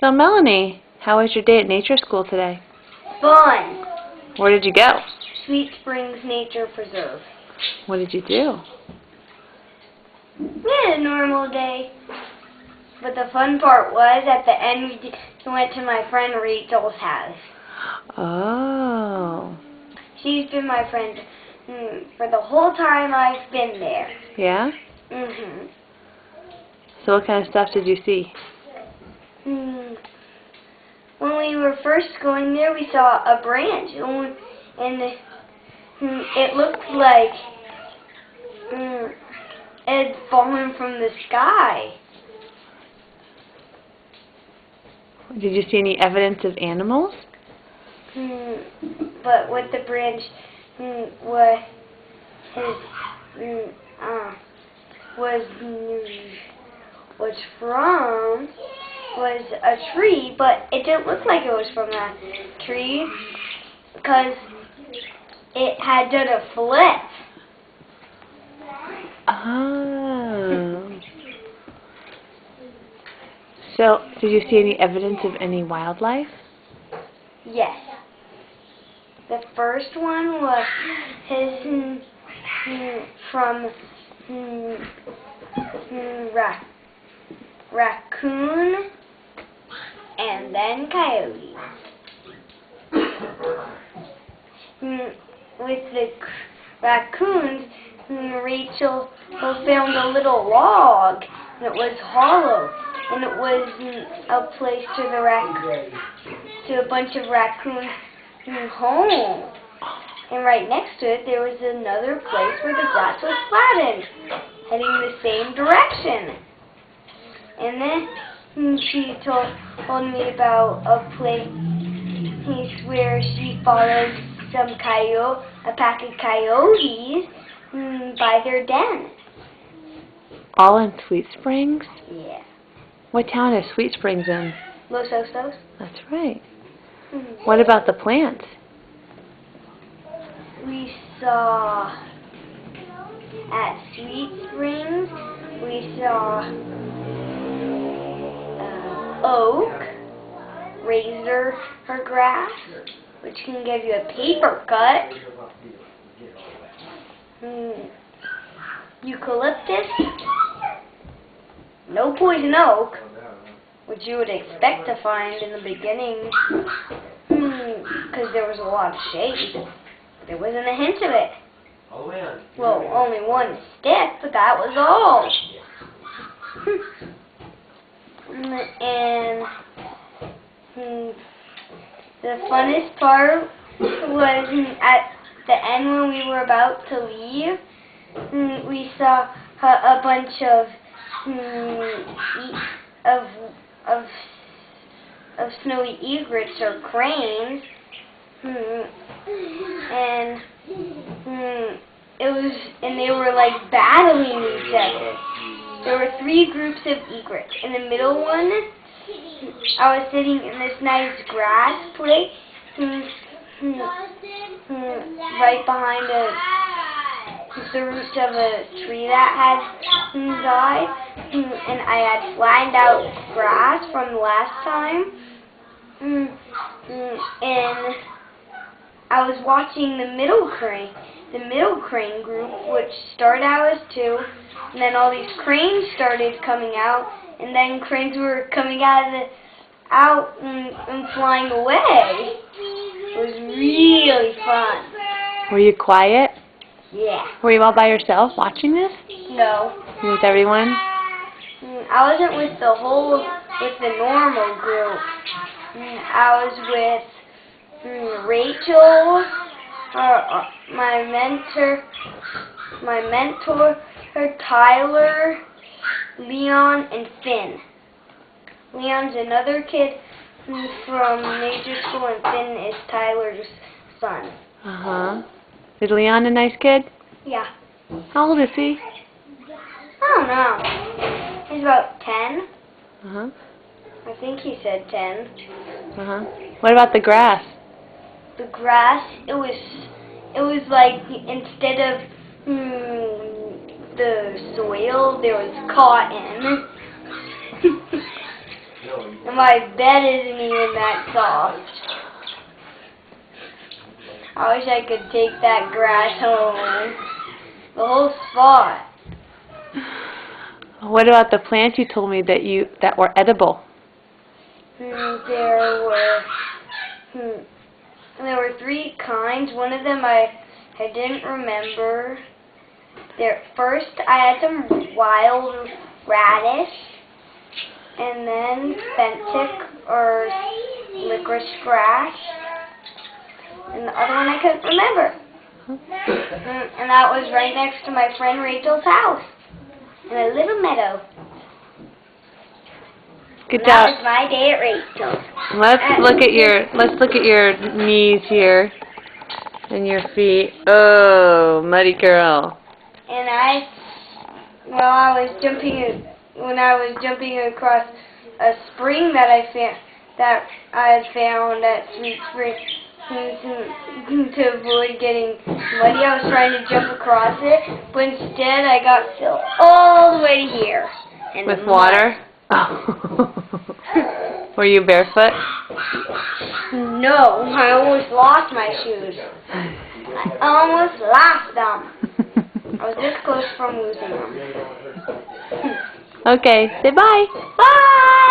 So Melanie, how was your day at nature school today? Fun. Where did you go? Sweet Springs Nature Preserve. What did you do? We had a normal day. But the fun part was, at the end, we went to my friend Rachel's house. Oh. She's been my friend for the whole time I've been there. Yeah? Mhm. So what kind of stuff did you see? When we were first going there, we saw a branch, and it looked like it had fallen from the sky. Did you see any evidence of animals? But what the branch was from was a tree, but it didn't look like it was from that tree because it had done a flip. Oh. So, did you see any evidence of any wildlife? Yes. The first one was from raccoon and then coyote. With the raccoons, Rachel found a little log, and it was hollow, and it was a place to a bunch of raccoons' home. And right next to it, there was another place where the grass was flattened, heading the same direction. And then she told me about a place where she followed a pack of coyotes by their den. All in Sweet Springs? Yeah. What town is Sweet Springs in? Los Osos. That's right. What about the plants? We saw at Sweet Springs, we saw oak, razor grass, which can give you a paper cut, eucalyptus, no poison oak, which you would expect to find in the beginning, because there was a lot of shade. There wasn't a hint of it. Well, only one stick, but that was all. And the funnest part was at the end when we were about to leave. We saw a bunch of snowy egrets or cranes. And they were like battling each other. There were 3 groups of egrets. In the middle one, I was sitting in this nice grass place, right behind the roots of a tree that had died, and I had flattened out grass from the last time, and I was watching the middle crane group, which started out as 2, and then all these cranes started coming out, and then cranes were coming out and flying away. It was really fun. Were you quiet? Yeah. Were you all by yourself watching this? No. With everyone? I wasn't with the normal group. I was with Rachel, my mentor, Tyler, Leon, and Finn. Leon's another kid from nature school, and Finn is Tyler's son. Uh-huh. Is Leon a nice kid? Yeah. How old is he? I don't know. He's about 10. Uh-huh. I think he said 10. Uh-huh. What about the grass? The grass, it was like, instead of the soil, there was cotton. And my bed isn't even that soft. I wish I could take that grass home. The whole spot. What about the plants you told me that were edible? There were 3 kinds. One of them I didn't remember. First, I had some wild radish, and then fentic or licorice grass, and the other one I couldn't remember. And that was right next to my friend Rachel's house, in a little meadow. Good And job. that was my day at Rachel's. Let's look at your knees here and your feet. Oh, muddy girl. And when I was jumping across a spring that I had found at Sweet Spring to avoid getting muddy, I was trying to jump across it, but instead I got filled all the way to here. With water? Oh. Were you barefoot? No, I almost lost my shoes. I almost lost them. I was this close from losing them. Okay, say bye. Bye!